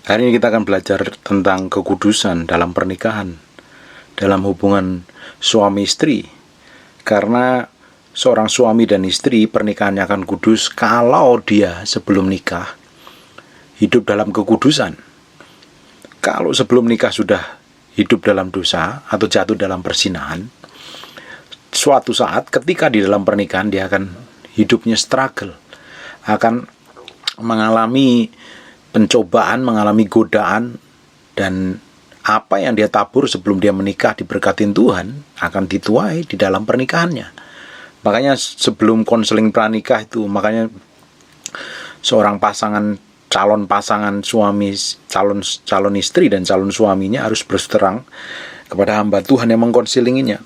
Hari ini kita akan belajar tentang kekudusan dalam pernikahan, dalam hubungan suami istri. Karena seorang suami dan istri pernikahannya akan kudus kalau dia sebelum nikah hidup dalam kekudusan. Kalau sebelum nikah sudah hidup dalam dosa atau jatuh dalam perzinahan, suatu saat ketika di dalam pernikahan dia akan hidupnya struggle, akan mengalami pencobaan, mengalami godaan, dan apa yang dia tabur sebelum dia menikah diberkatin Tuhan akan dituai di dalam pernikahannya. Makanya sebelum konseling pranikah itu, makanya seorang calon pasangan suami, calon istri dan calon suaminya harus berterus terang kepada hamba Tuhan yang mengkonselinginya.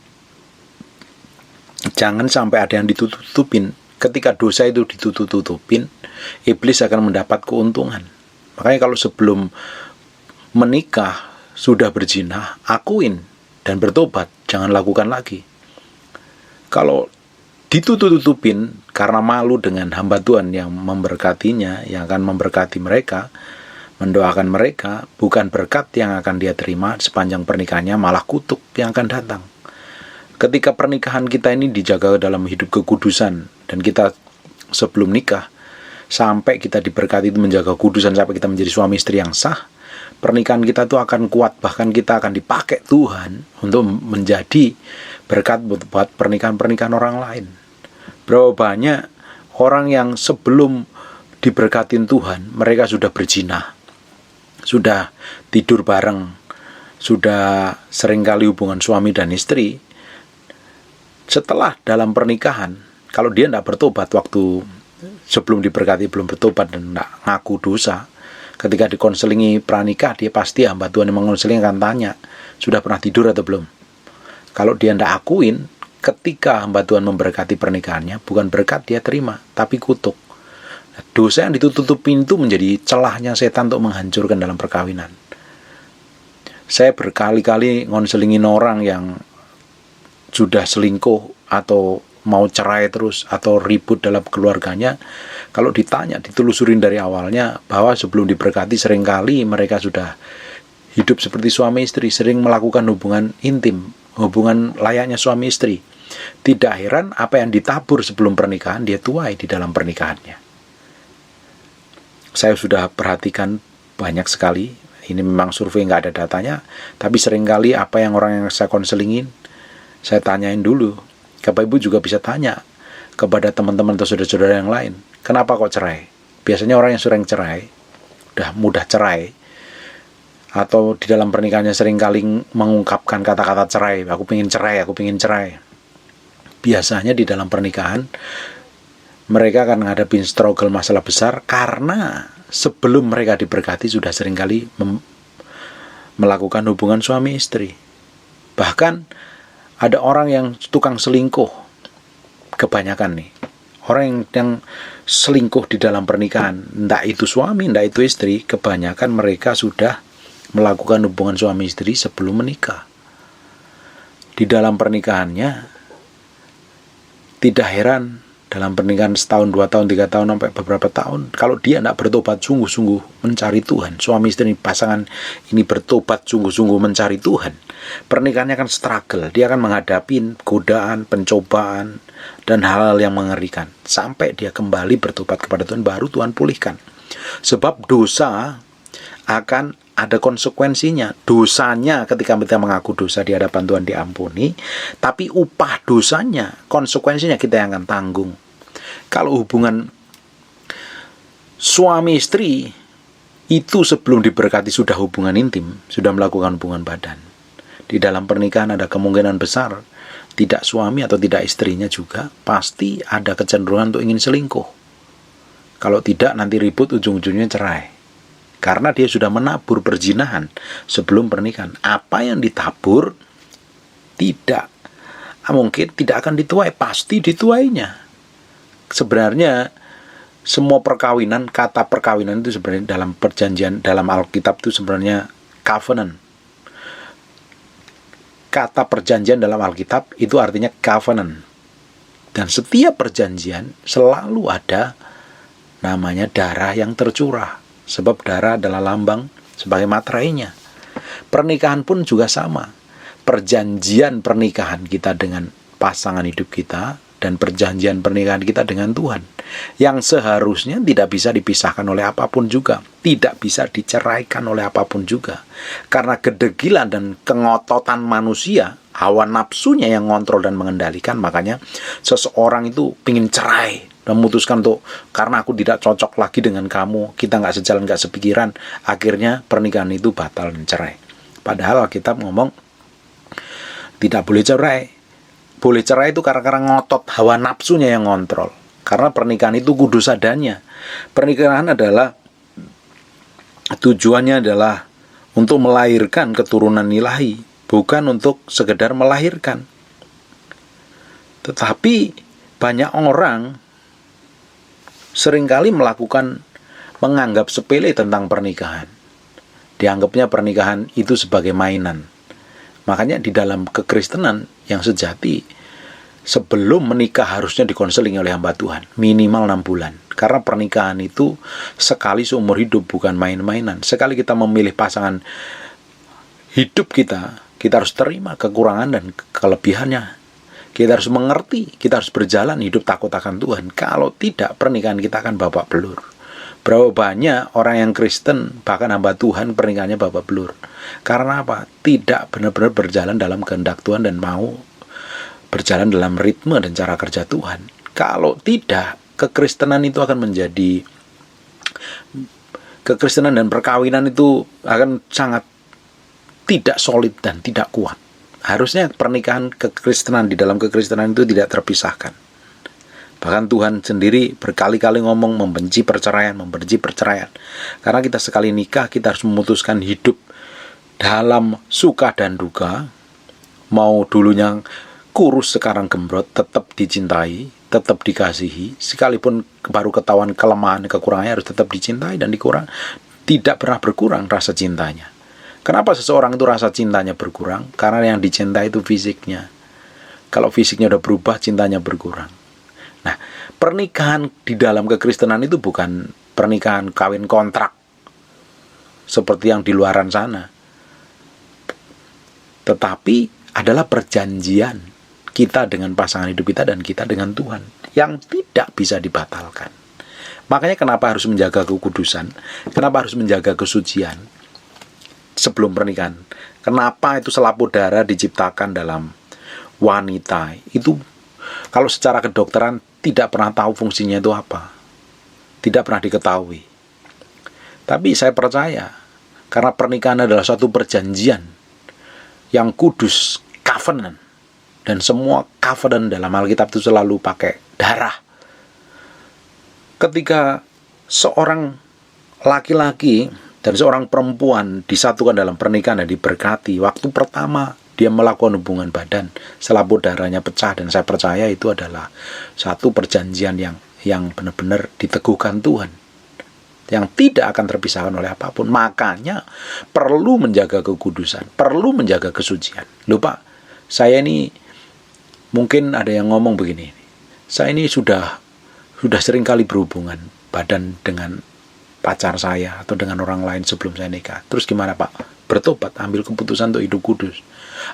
Jangan sampai ada yang ditutup-tutupin. Ketika dosa itu ditutup-tutupin, iblis akan mendapat keuntungan. Makanya kalau sebelum menikah sudah berzina, akuin dan bertobat, jangan lakukan lagi. Kalau ditutup-tutupin karena malu dengan hamba Tuhan yang memberkatinya, yang akan memberkati mereka, mendoakan mereka, bukan berkat yang akan dia terima sepanjang pernikahannya, malah kutuk yang akan datang. Ketika pernikahan kita ini dijaga dalam hidup kekudusan, dan kita sebelum nikah sampai kita diberkati itu menjaga kudusan sampai kita menjadi suami istri yang sah, pernikahan kita itu akan kuat, bahkan kita akan dipakai Tuhan untuk menjadi berkat buat pernikahan-pernikahan orang lain. Berapa banyak orang yang sebelum diberkatin Tuhan, mereka sudah berzina, sudah tidur bareng, sudah seringkali hubungan suami dan istri. Setelah dalam pernikahan, kalau dia tidak bertobat waktu sebelum diberkati, belum bertobat dan tidak ngaku dosa, ketika dikonselingi pranikah, dia pasti hamba Tuhan yang mengonseling akan tanya, sudah pernah tidur atau belum? Kalau dia tidak akuin, ketika hamba Tuhan memberkati pernikahannya, bukan berkat dia terima, tapi kutuk. Dosa yang ditutup-tutupin itu menjadi celahnya setan untuk menghancurkan dalam perkawinan. Saya berkali-kali ngonselingin orang yang sudah selingkuh atau mau cerai terus atau ribut dalam keluarganya. Kalau ditanya, ditelusurin dari awalnya bahwa sebelum diberkati seringkali mereka sudah hidup seperti suami istri, sering melakukan hubungan intim, hubungan layaknya suami istri. Tidak heran apa yang ditabur sebelum pernikahan dia tuai di dalam pernikahannya. Saya sudah perhatikan banyak sekali, ini memang survei nggak ada datanya, tapi seringkali apa yang orang yang saya konselingin, saya tanyain dulu. Bapak Ibu juga bisa tanya kepada teman-teman atau saudara-saudara yang lain, kenapa kok cerai? Biasanya orang yang sering cerai, udah mudah cerai, atau di dalam pernikahannya seringkali mengungkapkan kata-kata cerai, aku pengen cerai. Biasanya di dalam pernikahan mereka akan menghadapi struggle masalah besar karena sebelum mereka diberkati sudah seringkali melakukan hubungan suami istri. Bahkan ada orang yang tukang selingkuh, kebanyakan nih, orang yang selingkuh di dalam pernikahan, entah itu suami, entah itu istri, kebanyakan mereka sudah melakukan hubungan suami istri sebelum menikah. Di dalam pernikahannya, tidak heran dalam pernikahan setahun, 2 tahun, 3 tahun, sampai beberapa tahun, kalau dia tidak bertobat sungguh-sungguh mencari Tuhan, suami istri pasangan ini bertobat sungguh-sungguh mencari Tuhan, pernikahannya akan struggle, dia akan menghadapi godaan, pencobaan, dan hal-hal yang mengerikan, sampai dia kembali bertobat kepada Tuhan, baru Tuhan pulihkan. Sebab dosa akan ada konsekuensinya. Dosanya ketika kita mengaku dosa di hadapan Tuhan diampuni, tapi upah dosanya, konsekuensinya kita yang akan tanggung. Kalau hubungan suami istri itu sebelum diberkati sudah hubungan intim, sudah melakukan hubungan badan, di dalam pernikahan ada kemungkinan besar tidak suami atau tidak istrinya juga pasti ada kecenderungan untuk ingin selingkuh. Kalau tidak nanti ribut, ujung-ujungnya cerai. Karena dia sudah menabur perzinahan sebelum pernikahan. Apa yang ditabur mungkin tidak akan dituai, pasti dituainya. Sebenarnya semua perkawinan, kata perkawinan itu sebenarnya dalam perjanjian, dalam Alkitab itu sebenarnya covenant. Kata perjanjian dalam Alkitab itu artinya covenant. Dan setiap perjanjian selalu ada namanya darah yang tercurah. Sebab darah adalah lambang sebagai materainya. Pernikahan pun juga sama. Perjanjian pernikahan kita dengan pasangan hidup kita dan perjanjian pernikahan kita dengan Tuhan, yang seharusnya tidak bisa dipisahkan oleh apapun juga, tidak bisa diceraikan oleh apapun juga. Karena kedegilan dan kengototan manusia, hawa nafsunya yang ngontrol dan mengendalikan, makanya seseorang itu pingin cerai dan memutuskan untuk, karena aku tidak cocok lagi dengan kamu, kita nggak sejalan, nggak sepikiran, akhirnya pernikahan itu batal dan cerai. Padahal Alkitab ngomong tidak boleh cerai. Boleh cerai itu karena ngotot, hawa nafsunya yang ngontrol. Karena pernikahan itu kudus adanya. Pernikahan adalah, tujuannya adalah untuk melahirkan keturunan ilahi, bukan untuk sekedar melahirkan. Tetapi banyak orang seringkali menganggap sepele tentang pernikahan. Dianggapnya pernikahan itu sebagai mainan. Makanya di dalam kekristenan yang sejati, sebelum menikah harusnya dikonseling oleh hamba Tuhan, minimal 6 bulan. Karena pernikahan itu sekali seumur hidup, bukan main-mainan. Sekali kita memilih pasangan hidup kita harus terima kekurangan dan kelebihannya. Kita harus mengerti, kita harus berjalan hidup takut akan Tuhan. Kalau tidak, pernikahan kita akan babak belur. Berapa banyak orang yang Kristen, bahkan hamba Tuhan, pernikahannya babak belur. Karena apa? Tidak benar-benar berjalan dalam kehendak Tuhan dan mau berjalan dalam ritme dan cara kerja Tuhan. Kalau tidak, kekristenan itu akan menjadi, kekristenan dan perkawinan itu akan sangat tidak solid dan tidak kuat. Harusnya pernikahan kekristenan, di dalam kekristenan itu tidak terpisahkan. Bahkan Tuhan sendiri berkali-kali ngomong membenci perceraian. Karena kita sekali nikah, kita harus memutuskan hidup dalam suka dan duka. Mau dulunya kurus sekarang gembrot, tetap dicintai, tetap dikasihi. Sekalipun baru ketahuan kelemahan, kekurangannya, harus tetap dicintai dan tidak pernah berkurang rasa cintanya. Kenapa seseorang itu rasa cintanya berkurang? Karena yang dicintai itu fisiknya. Kalau fisiknya udah berubah, cintanya berkurang. Nah, pernikahan di dalam kekristenan itu bukan pernikahan kawin kontrak seperti yang di luaran sana, tetapi adalah perjanjian kita dengan pasangan hidup kita dan kita dengan Tuhan yang tidak bisa dibatalkan. Makanya kenapa harus menjaga kekudusan, kenapa harus menjaga kesucian sebelum pernikahan. Kenapa itu selaput darah diciptakan dalam wanita itu, kalau secara kedokteran tidak pernah tahu fungsinya itu apa, tidak pernah diketahui. Tapi saya percaya, karena pernikahan adalah suatu perjanjian yang kudus, covenant, dan semua covenant dalam Alkitab itu selalu pakai darah. Ketika seorang laki-laki dan seorang perempuan disatukan dalam pernikahan dan diberkati, waktu pertama dia melakukan hubungan badan, selaput darahnya pecah, dan saya percaya itu adalah satu perjanjian yang benar-benar diteguhkan Tuhan, yang tidak akan terpisahkan oleh apapun. Makanya perlu menjaga kekudusan, perlu menjaga kesucian. Lupa, saya ini mungkin ada yang ngomong begini, saya ini sudah sering kali berhubungan badan dengan pacar saya atau dengan orang lain sebelum saya nikah. Terus gimana Pak? Bertobat, ambil keputusan untuk hidup kudus,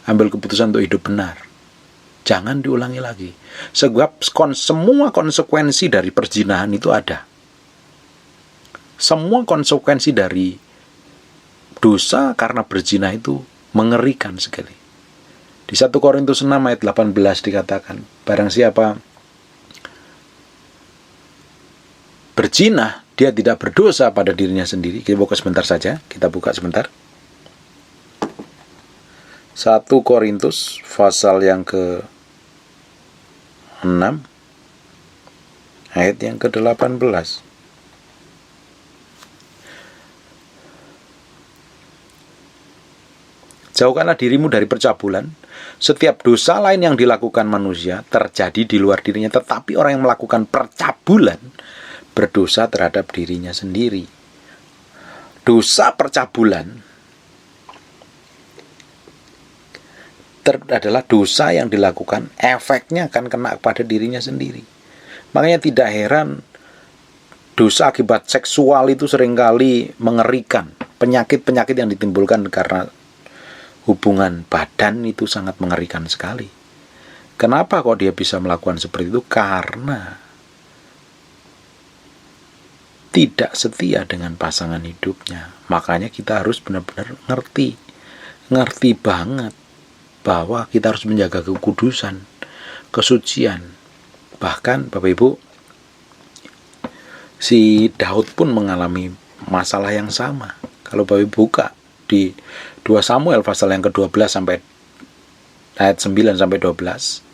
ambil keputusan untuk hidup benar. Jangan diulangi lagi. Sebab semua konsekuensi dari perzinahan itu ada. Semua konsekuensi dari dosa karena berzina itu mengerikan sekali. Di 1 Korintus 6 ayat 18 dikatakan, barang siapa berzina, dia tidak berdosa pada dirinya sendiri. Kita buka sebentar saja. Kita buka sebentar. 1 Korintus pasal yang ke-6 ayat yang ke-18. Jauhkanlah dirimu dari percabulan. Setiap dosa lain yang dilakukan manusia terjadi di luar dirinya, tetapi orang yang melakukan percabulan berdosa terhadap dirinya sendiri. Dosa percabulan adalah dosa yang dilakukan, efeknya akan kena pada dirinya sendiri. Makanya tidak heran dosa akibat seksual itu seringkali mengerikan. penyakit-penyakit yang ditimbulkan karena hubungan badan itu sangat mengerikan sekali. Kenapa kok dia bisa melakukan seperti itu? Karena tidak setia dengan pasangan hidupnya. Makanya kita harus benar-benar ngerti banget bahwa kita harus menjaga kekudusan, kesucian. Bahkan Bapak Ibu, si Daud pun mengalami masalah yang sama. Kalau Bapak Ibu buka di 2 Samuel pasal yang ke-12 sampai ayat 9 sampai 12.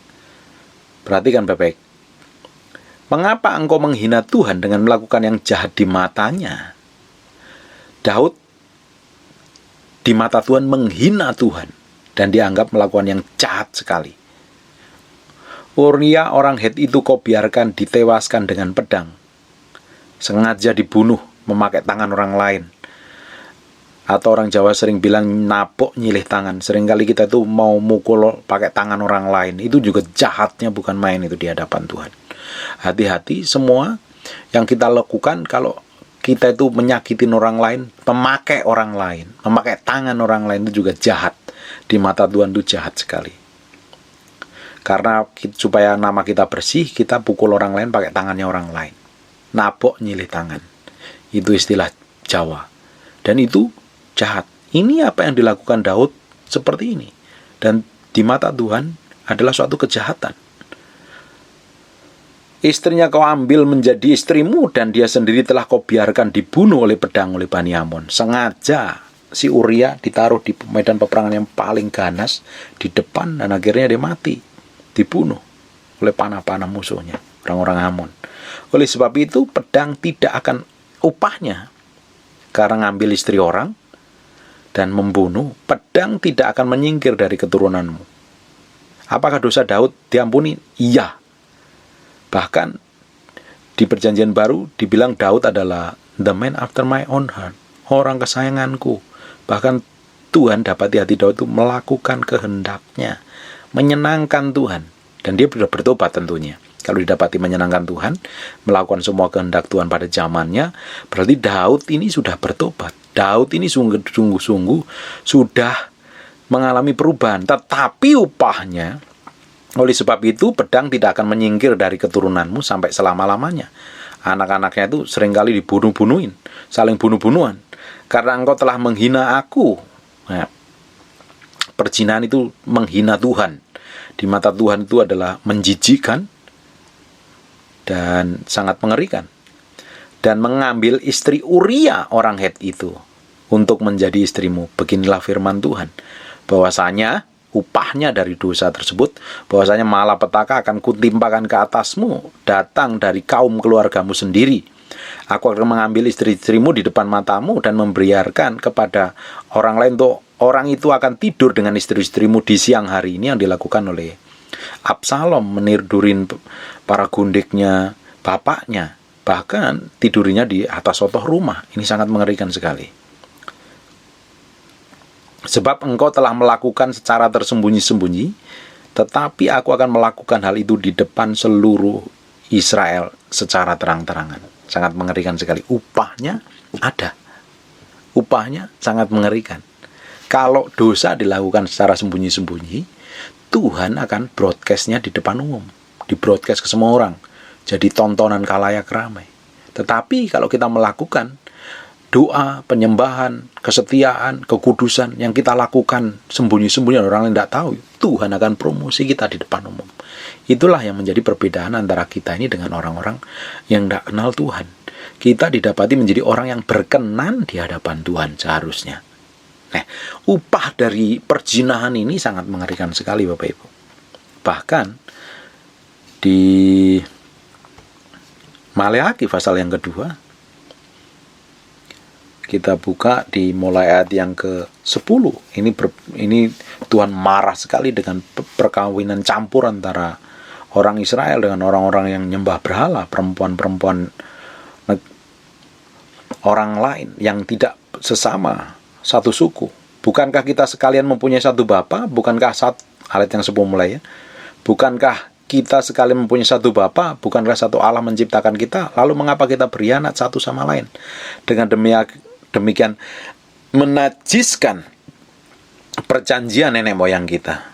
Perhatikan baik-baik. Mengapa engkau menghina Tuhan dengan melakukan yang jahat di matanya? Daud di mata Tuhan menghina Tuhan dan dianggap melakukan yang jahat sekali. Uria orang Het itu kau biarkan ditewaskan dengan pedang. Sengaja dibunuh memakai tangan orang lain. Atau orang Jawa sering bilang napok nyilih tangan. Seringkali kita tuh mau mukul pakai tangan orang lain. Itu juga jahatnya bukan main itu di hadapan Tuhan. Hati-hati semua yang kita lakukan kalau kita itu menyakitin orang lain, memakai orang lain, memakai tangan orang lain itu juga jahat. Di mata Tuhan itu jahat sekali. Karena supaya nama kita bersih, kita pukul orang lain pakai tangannya orang lain. Napok nyilih tangan. Itu istilah Jawa. Dan itu jahat. Ini apa yang dilakukan Daud seperti ini. Dan di mata Tuhan adalah suatu kejahatan. Istrinya kau ambil menjadi istrimu dan dia sendiri telah kau biarkan dibunuh oleh pedang oleh Bani Amon. Sengaja si Uria ditaruh di medan peperangan yang paling ganas di depan dan akhirnya dia mati. Dibunuh oleh panah-panah musuhnya, orang-orang Amon. Oleh sebab itu pedang tidak akan upahnya. Karena ngambil istri orang dan membunuh, pedang tidak akan menyingkir dari keturunanmu. Apakah dosa Daud diampuni? Iya. Bahkan di Perjanjian Baru dibilang Daud adalah the man after my own heart, orang kesayanganku. Bahkan Tuhan dapat di hati Daud itu melakukan kehendaknya, menyenangkan Tuhan. Dan dia sudah bertobat tentunya. Kalau didapati menyenangkan Tuhan, melakukan semua kehendak Tuhan pada zamannya, berarti Daud ini sudah bertobat. Daud ini sungguh-sungguh sudah mengalami perubahan. Tetapi upahnya, oleh sebab itu pedang tidak akan menyingkir dari keturunanmu sampai selama-lamanya. Anak-anaknya itu seringkali dibunuh-bunuhin, saling bunuh-bunuhan. Karena engkau telah menghina aku. Nah, perzinahan itu menghina Tuhan. Di mata Tuhan itu adalah menjijikkan dan sangat mengerikan. Dan mengambil istri Uria orang Het itu untuk menjadi istrimu. Beginilah firman Tuhan, bahwasanya upahnya dari dosa tersebut, bahwasanya malapetaka akan kutimpakan ke atasmu, datang dari kaum keluargamu sendiri. Aku akan mengambil istri-istrimu di depan matamu dan membiarkan kepada orang lain untuk orang itu akan tidur dengan istri-istrimu di siang hari. Ini yang dilakukan oleh Absalom, menidurin para gundiknya bapaknya, bahkan tidurinya di atas sotoh rumah. Ini sangat mengerikan sekali. Sebab engkau telah melakukan secara tersembunyi-sembunyi, tetapi aku akan melakukan hal itu di depan seluruh Israel secara terang-terangan. Sangat mengerikan sekali. Upahnya ada. Upahnya sangat mengerikan. Kalau dosa dilakukan secara sembunyi-sembunyi, Tuhan akan broadcast-nya di depan umum, di broadcast ke semua orang, jadi tontonan khalayak ramai. Tetapi kalau kita melakukan doa, penyembahan, kesetiaan, kekudusan yang kita lakukan sembunyi-sembunyi, orang lain tidak tahu, Tuhan akan promosi kita di depan umum. Itulah yang menjadi perbedaan antara kita ini dengan orang-orang yang tidak kenal Tuhan. Kita didapati menjadi orang yang berkenan di hadapan Tuhan seharusnya. Nah, upah dari perzinahan ini sangat mengerikan sekali Bapak Ibu. Bahkan di Maleakhi pasal yang kedua, kita buka di mulai ayat yang ke-10. Ini Tuhan marah sekali dengan perkawinan campur antara orang Israel dengan orang-orang yang nyembah berhala, perempuan-perempuan orang lain yang tidak sesama satu suku. Bukankah kita sekalian mempunyai satu bapa? Bukankah ayat yang 10 mulai ya? Bukankah kita sekalian mempunyai satu bapa? Bukankah satu Allah menciptakan kita? Lalu mengapa kita berkhianat satu sama lain? Dengan demikian menajiskan perjanjian nenek moyang kita.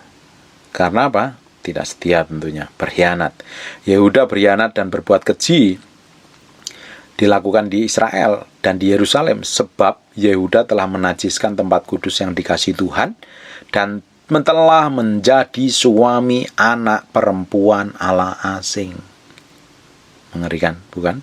Karena apa? Tidak setia tentunya, berkhianat. Yehuda berkhianat dan berbuat keji dilakukan di Israel dan di Yerusalem sebab Yehuda telah menajiskan tempat kudus yang dikasihi Tuhan dan telah menjadi suami anak perempuan Allah asing. Mengerikan, bukan?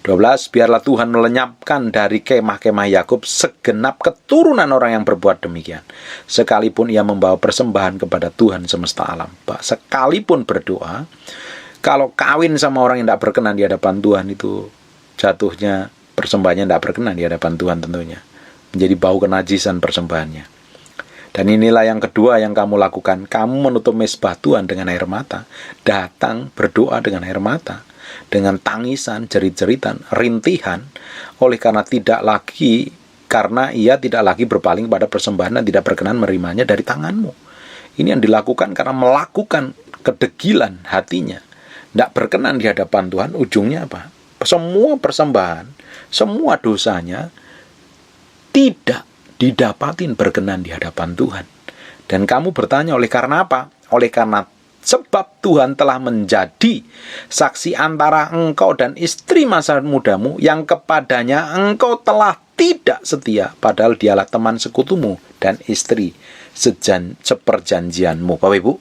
12. Biarlah Tuhan melenyapkan dari kemah-kemah Yakub segenap keturunan orang yang berbuat demikian, sekalipun ia membawa persembahan kepada Tuhan semesta alam. Sekalipun berdoa, kalau kawin sama orang yang tidak berkenan di hadapan Tuhan, itu jatuhnya persembahannya tidak berkenan di hadapan Tuhan tentunya. Menjadi bau kenajisan persembahannya. Dan inilah yang kedua yang kamu lakukan. Kamu menutup mezbah Tuhan dengan air mata. Datang berdoa dengan air mata. Dengan tangisan, jerit-jeritan, rintihan. Karena ia tidak lagi berpaling pada persembahan dan tidak berkenan menerimanya dari tanganmu. Ini yang dilakukan karena melakukan kedegilan hatinya. Tidak berkenan di hadapan Tuhan. Ujungnya apa? Semua persembahan, semua dosanya tidak didapatin berkenan di hadapan Tuhan. Dan kamu bertanya, oleh karena apa? Oleh karena sebab Tuhan telah menjadi saksi antara engkau dan istri masa mudamu yang kepadanya engkau telah tidak setia, padahal dialah teman sekutumu dan istri seperjanjianmu. Bapak Ibu,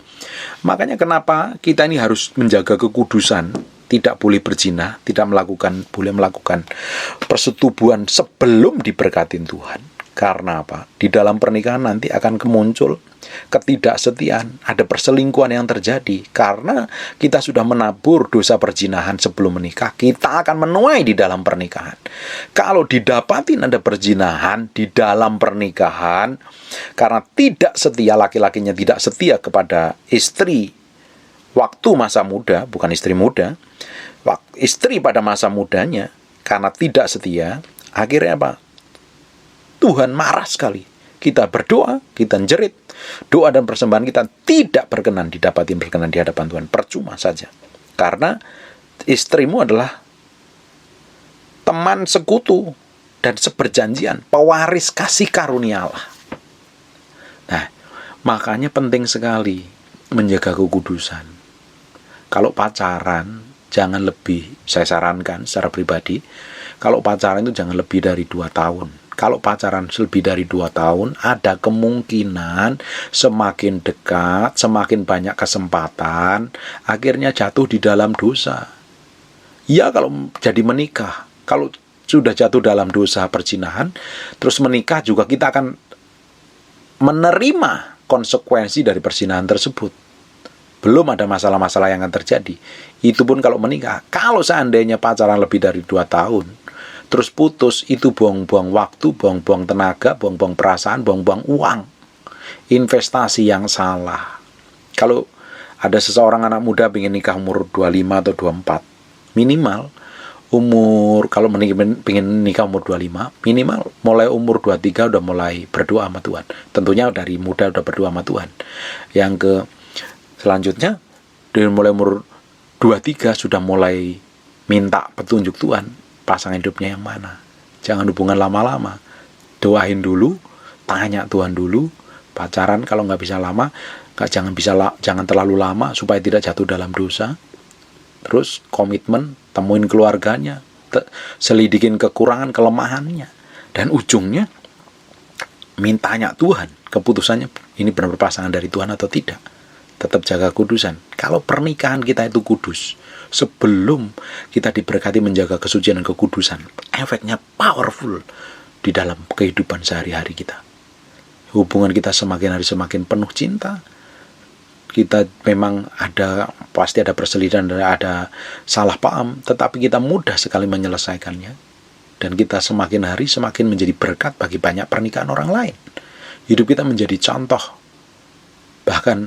makanya kenapa kita ini harus menjaga kekudusan, tidak boleh berzina, boleh melakukan persetubuhan sebelum diberkatin Tuhan. Karena apa? Di dalam pernikahan nanti akan muncul ketidaksetiaan, ada perselingkuhan yang terjadi. Karena kita sudah menabur dosa perzinahan sebelum menikah, kita akan menuai di dalam pernikahan. Kalau didapatin ada perzinahan di dalam pernikahan, karena tidak setia, laki-lakinya tidak setia kepada istri waktu masa muda, bukan istri muda, istri pada masa mudanya, karena tidak setia, akhirnya apa? Tuhan marah sekali. Kita berdoa, kita jerit, doa dan persembahan kita tidak berkenan di hadapan Tuhan. Percuma saja. Karena istrimu adalah teman sekutu dan seperjanjian, pewaris kasih karunia Allah. Nah, makanya penting sekali menjaga kekudusan. Kalau pacaran, jangan lebih, saya sarankan secara pribadi, kalau pacaran itu jangan lebih dari 2 tahun. Kalau pacaran lebih dari 2 tahun, ada kemungkinan semakin dekat, semakin banyak kesempatan, akhirnya jatuh di dalam dosa. Ya, kalau jadi menikah, kalau sudah jatuh dalam dosa perzinahan, terus menikah juga kita akan menerima konsekuensi dari perzinahan tersebut. Belum ada masalah-masalah yang akan terjadi. Itu pun kalau menikah. Kalau seandainya pacaran lebih dari 2 tahun, terus putus, itu buang-buang waktu, buang-buang tenaga, buang-buang perasaan, buang-buang uang. Investasi yang salah. Kalau ada seseorang anak muda ingin nikah umur 25 atau 24, minimal umur, kalau ingin nikah umur 25, minimal mulai umur 23 udah mulai berdoa sama Tuhan. Tentunya dari muda udah berdoa sama Tuhan. Selanjutnya, dari mulai umur 23 sudah mulai minta petunjuk Tuhan. Pasangan hidupnya yang mana? Jangan hubungan lama-lama. Doain dulu, tanya Tuhan dulu. Pacaran kalau nggak bisa lama, jangan terlalu lama supaya tidak jatuh dalam dosa. Terus komitmen, temuin keluarganya, selidikin kekurangan, kelemahannya, dan ujungnya mintanya Tuhan, keputusannya ini benar pasangan dari Tuhan atau tidak. Tetap jaga kudusan. Kalau pernikahan kita itu kudus, sebelum kita diberkati menjaga kesucian dan kekudusan, efeknya powerful di dalam kehidupan sehari-hari kita. Hubungan kita semakin hari semakin penuh cinta. Kita memang pasti ada perselisihan, ada salah paham, tetapi kita mudah sekali menyelesaikannya. Dan kita semakin hari semakin menjadi berkat bagi banyak pernikahan orang lain. Hidup kita menjadi contoh. Bahkan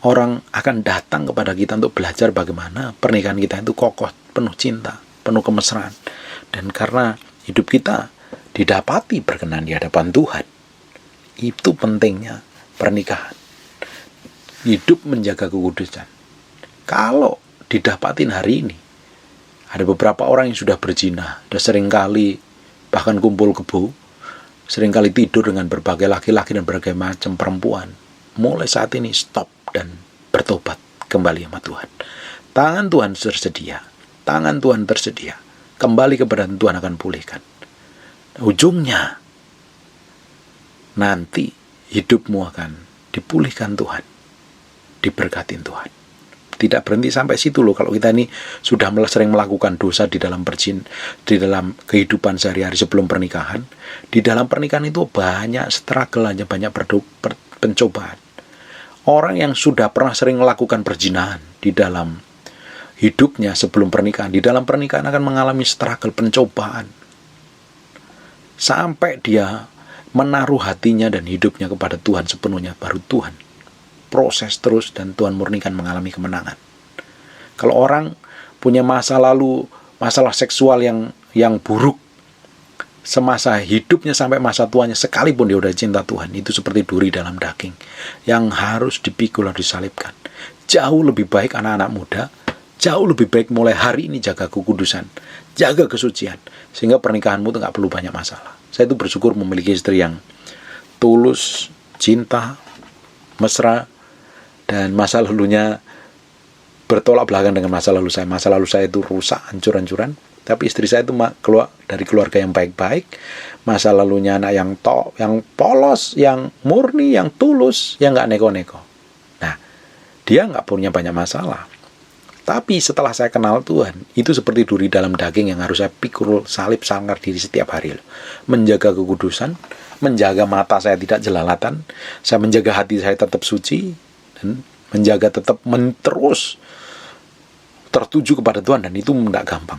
orang akan datang kepada kita untuk belajar bagaimana pernikahan kita itu kokoh, penuh cinta, penuh kemesraan. Dan karena hidup kita didapati berkenan di hadapan Tuhan, itu pentingnya pernikahan. Hidup menjaga kekudusan. Kalau didapatin hari ini, ada beberapa orang yang sudah berzina, sudah seringkali bahkan kumpul kebo, seringkali tidur dengan berbagai laki-laki dan berbagai macam perempuan, mulai saat ini stop dan bertobat kembali sama Tuhan. Tangan Tuhan tersedia. Tangan Tuhan tersedia. Kembali kepada Tuhan akan pulihkan. Ujungnya, nanti hidupmu akan dipulihkan Tuhan. Diberkatin Tuhan. Tidak berhenti sampai situ loh. Kalau kita ini sudah sering melakukan dosa di dalam kehidupan sehari-hari sebelum pernikahan, di dalam pernikahan itu banyak struggle aja, banyak pencobaan. Orang yang sudah pernah sering melakukan perzinahan di dalam hidupnya sebelum pernikahan, di dalam pernikahan akan mengalami struggle, pencobaan. Sampai dia menaruh hatinya dan hidupnya kepada Tuhan sepenuhnya, baru Tuhan proses terus dan Tuhan murnikan mengalami kemenangan. Kalau orang punya masa lalu, masalah seksual yang buruk semasa hidupnya sampai masa tuanya, sekalipun dia udah cinta Tuhan, itu seperti duri dalam daging yang harus dipikul dan disalibkan. Jauh lebih baik anak-anak muda, jauh lebih baik mulai hari ini jaga kekudusan, jaga kesucian, sehingga pernikahanmu itu gak perlu banyak masalah. Saya itu bersyukur memiliki istri yang tulus, cinta, mesra, dan masa lalunya bertolak belakang dengan masa lalu saya. Masa lalu saya itu rusak, hancur-hancuran. Tapi istri saya itu keluar dari keluarga yang baik-baik. Masa lalunya anak yang polos, yang murni, yang tulus, yang gak neko-neko. Nah, dia gak punya banyak masalah. Tapi setelah saya kenal Tuhan, itu seperti duri dalam daging yang harus saya pikul, salib, sangkar diri setiap hari. Menjaga kekudusan, menjaga mata saya tidak jelalatan, saya menjaga hati saya tetap suci, dan menjaga tetap terus tertuju kepada Tuhan, dan itu tidak gampang.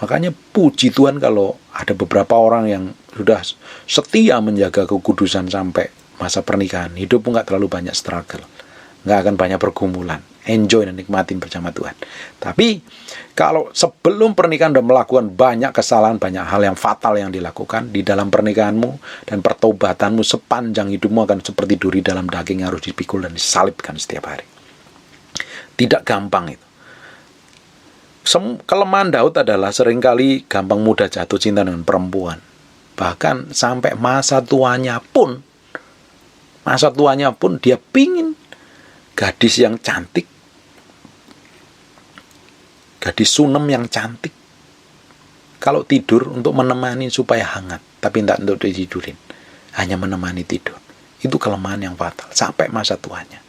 Makanya puji Tuhan kalau ada beberapa orang yang sudah setia menjaga kekudusan sampai masa pernikahan. Hidupmu nggak terlalu banyak struggle, nggak akan banyak pergumulan, enjoy dan nikmatin bersama Tuhan. Tapi kalau sebelum pernikahan sudah melakukan banyak kesalahan, banyak hal yang fatal yang dilakukan di dalam pernikahanmu, dan pertobatanmu sepanjang hidupmu akan seperti duri dalam daging yang harus dipikul dan disalibkan setiap hari. Tidak gampang itu. Kelemahan Daud adalah seringkali gampang mudah jatuh cinta dengan perempuan. Bahkan sampai masa tuanya pun dia pingin gadis yang cantik, gadis Sunem yang cantik. Kalau tidur untuk menemani supaya hangat, tapi tidak untuk ditidurin, hanya menemani tidur. Itu kelemahan yang fatal sampai masa tuanya.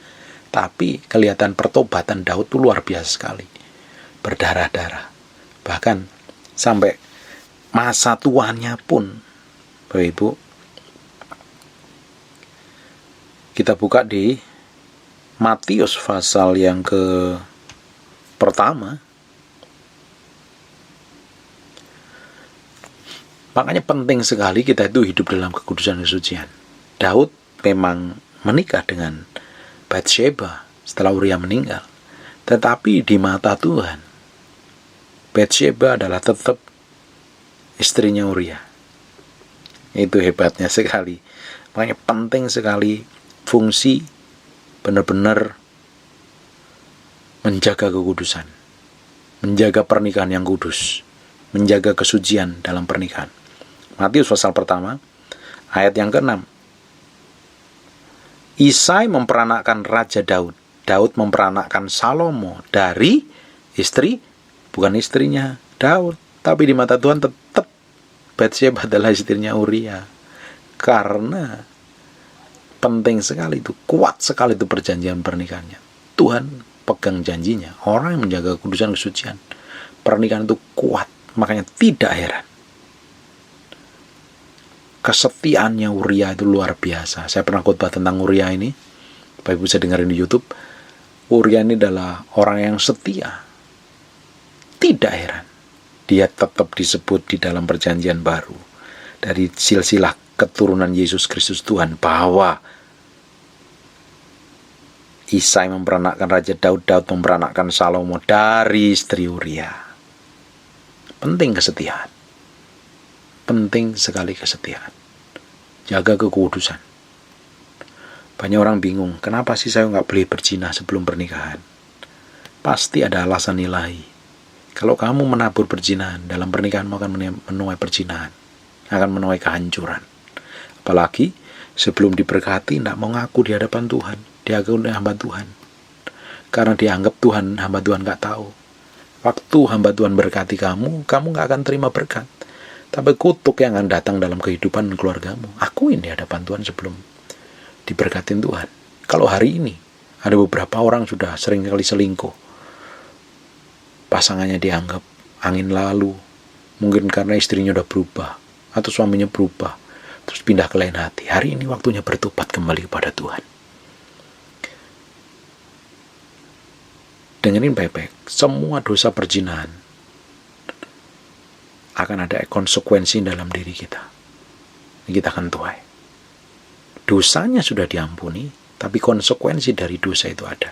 Tapi kelihatan pertobatan Daud itu luar biasa sekali, berdarah-darah. Bahkan sampai masa tuanya pun, Bapak Ibu, kita buka di Matius pasal yang pertama. Makanya penting sekali kita itu hidup dalam kekudusan dan kesucian. Daud memang menikah dengan Batsheba setelah Uria meninggal. Tetapi di mata Tuhan, Batsheba adalah tetap istrinya Uria. Itu hebatnya sekali. Makanya penting sekali fungsi benar-benar menjaga kekudusan, menjaga pernikahan yang kudus, menjaga kesucian dalam pernikahan. Matius pasal pertama, ayat yang ke-6. Isai memperanakkan Raja Daud. Daud memperanakkan Salomo dari bukan istrinya Daud, tapi di mata Tuhan tetap Batsheba adalah istrinya Uria. Karena penting sekali itu, kuat sekali itu perjanjian pernikahannya. Tuhan pegang janjinya. Orang yang menjaga kekudusan kesucian, pernikahan itu kuat. Makanya tidak heran kesetiaannya Uria itu luar biasa. Saya pernah khotbah tentang Uria ini, Bapak Ibu bisa dengerin di YouTube. Uria ini adalah orang yang setia. Tidak heran dia tetap disebut di dalam perjanjian baru dari silsilah keturunan Yesus Kristus Tuhan, bahwa Isai memperanakkan Raja Daud, Daud memperanakkan Salomo dari istri Uria. Penting kesetiaan. Penting sekali kesetiaan. Jaga kekudusan. Banyak orang bingung, kenapa sih saya nggak boleh berzina sebelum pernikahan? Pasti ada alasan ilahi. Kalau kamu menabur perzinahan, dalam pernikahanmu akan menuai perzinahan, akan menuai kehancuran. Apalagi sebelum diberkati tidak mau ngaku di hadapan Tuhan, diaku hamba Tuhan. Karena dianggap Tuhan, hamba Tuhan nggak tahu. Waktu hamba Tuhan berkati kamu nggak akan terima berkat. Tapi kutuk yang akan datang dalam kehidupan keluargamu, akuin di hadapan Tuhan sebelum diberkatin Tuhan. Kalau hari ini ada beberapa orang sudah sering kali selingkuh, pasangannya dianggap angin lalu, mungkin karena istrinya udah berubah atau suaminya berubah, terus pindah ke lain hati. Hari ini waktunya bertobat kembali kepada Tuhan. Dengerin baik-baik, semua dosa perzinahan akan ada konsekuensi dalam diri kita. Kita akan tuai. Dosanya sudah diampuni, tapi konsekuensi dari dosa itu ada.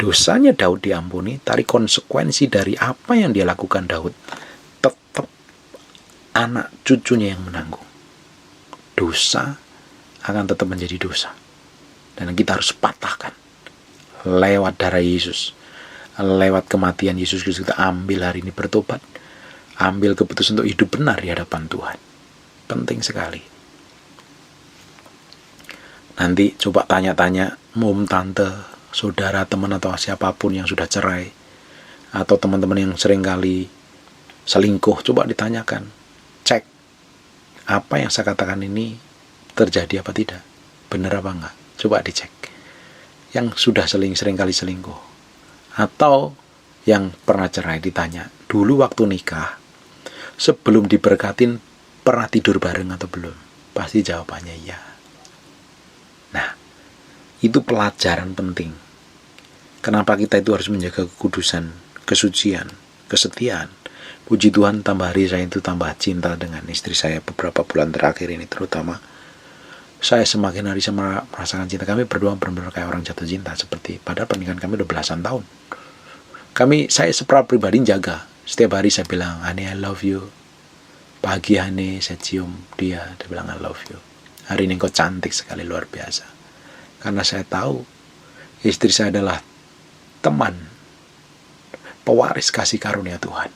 Dosanya Daud diampuni, tapi konsekuensi dari apa yang dia lakukan Daud tetap anak cucunya yang menanggung. Dosa akan tetap menjadi dosa. Dan kita harus patahkan. Lewat darah Yesus, lewat kematian Yesus Kristus, kita ambil hari ini bertobat, ambil keputusan untuk hidup benar di hadapan Tuhan. Penting sekali. Nanti coba tanya-tanya mom, tante, saudara, teman atau siapapun yang sudah cerai, atau teman-teman yang sering kali selingkuh, coba ditanyakan, cek apa yang saya katakan ini terjadi apa tidak, benar apa enggak, coba dicek. Yang sudah sering kali selingkuh atau yang pernah cerai, ditanya dulu waktu nikah sebelum diberkatin pernah tidur bareng atau belum, pasti jawabannya iya. Nah, itu pelajaran penting. Kenapa kita itu harus menjaga kekudusan, kesucian, kesetiaan. Puji Tuhan, tambah hari saya itu tambah cinta dengan istri saya beberapa bulan terakhir ini terutama. Saya semakin hari saya merasakan cinta. Kami berdua benar-benar kayak orang jatuh cinta, seperti padahal pernikahan kami udah belasan tahun. Saya secara pribadi jaga. Setiap hari saya bilang, "Honey, I love you." Pagi Honey, saya cium dia bilang, "I love you." Hari ini kau cantik sekali, luar biasa. Karena saya tahu istri saya adalah teman, pewaris kasih karunia Tuhan.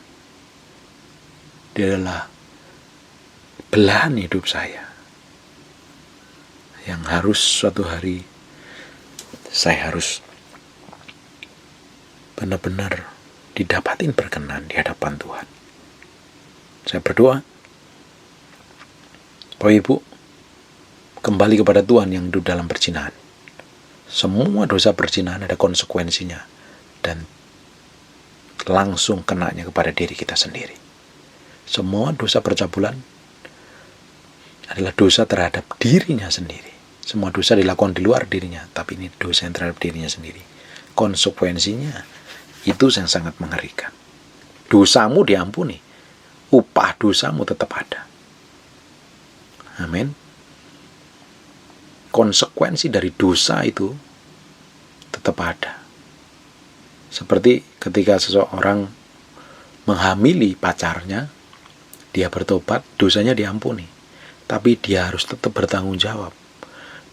Dia adalah belahan hidup saya, yang harus suatu hari saya harus benar-benar didapatin berkenan di hadapan Tuhan. Saya berdoa, Bapak Ibu, kembali kepada Tuhan yang hidup dalam perzinahan. Semua dosa perzinahan ada konsekuensinya dan langsung kenanya kepada diri kita sendiri. Semua dosa percabulan adalah dosa terhadap dirinya sendiri. Semua dosa dilakukan di luar dirinya, tapi ini dosa yang terhadap dirinya sendiri. Konsekuensinya itu yang sangat mengerikan. Dosamu diampuni, upah dosamu tetap ada. Amin. Konsekuensi dari dosa itu tetap ada. Seperti ketika seseorang menghamili pacarnya, dia bertobat, dosanya diampuni. Tapi dia harus tetap bertanggung jawab,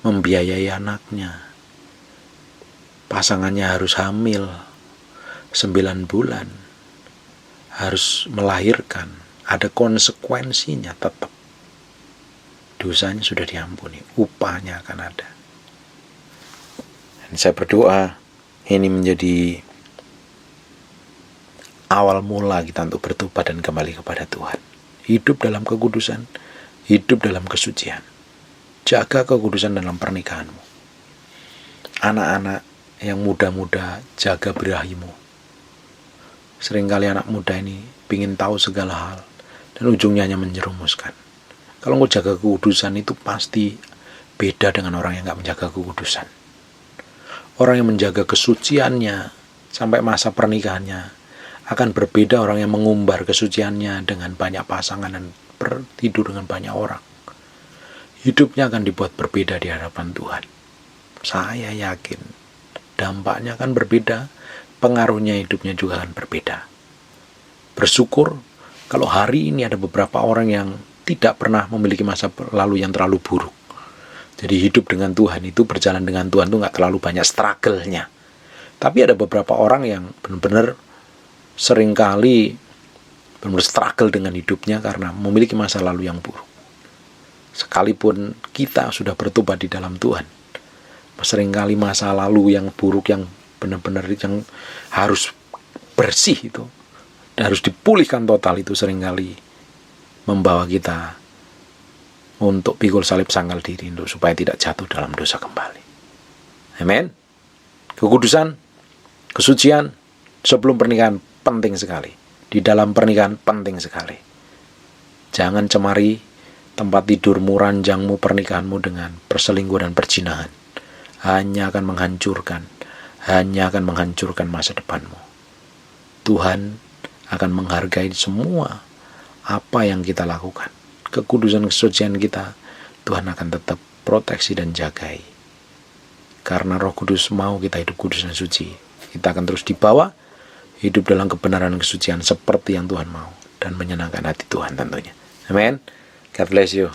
membiayai anaknya. Pasangannya harus hamil 9 bulan, harus melahirkan, ada konsekuensinya tetap. Dosanya sudah diampuni, upahnya akan ada. Dan saya berdoa ini menjadi awal mula kita untuk bertobat dan kembali kepada Tuhan. Hidup dalam kekudusan, hidup dalam kesucian. Jaga kekudusan dalam pernikahanmu. Anak-anak yang muda-muda, jaga birahimu. Seringkali anak muda ini ingin tahu segala hal dan ujungnya hanya menjerumuskan. Kalau mau jaga kekudusan itu pasti beda dengan orang yang gak menjaga kekudusan. Orang yang menjaga kesuciannya sampai masa pernikahannya akan berbeda orang yang mengumbar kesuciannya dengan banyak pasangan dan bertidur dengan banyak orang. Hidupnya akan dibuat berbeda di hadapan Tuhan. Saya yakin dampaknya akan berbeda, pengaruhnya hidupnya juga akan berbeda. Bersyukur kalau hari ini ada beberapa orang yang tidak pernah memiliki masa lalu yang terlalu buruk. Jadi hidup dengan Tuhan itu, berjalan dengan Tuhan itu gak terlalu banyak struggle-nya. Tapi ada beberapa orang yang benar-benar seringkali benar-benar struggle dengan hidupnya karena memiliki masa lalu yang buruk. Sekalipun kita sudah bertobat di dalam Tuhan, seringkali masa lalu yang buruk, yang benar-benar yang harus bersih itu, harus dipulihkan total, itu seringkali membawa kita untuk pikul salib sangkal diri untuk supaya tidak jatuh dalam dosa kembali. Amin. Kekudusan, kesucian sebelum pernikahan penting sekali. Di dalam pernikahan penting sekali. Jangan cemari tempat tidurmu, ranjangmu, pernikahanmu dengan perselingkuhan dan perzinahan. Hanya akan menghancurkan masa depanmu. Tuhan akan menghargai semua apa yang kita lakukan. Kekudusan, kesucian kita, Tuhan akan tetap proteksi dan jagai. Karena Roh Kudus mau kita hidup kudus dan suci. Kita akan terus dibawa hidup dalam kebenaran dan kesucian seperti yang Tuhan mau, dan menyenangkan hati Tuhan tentunya. Amin. God bless you.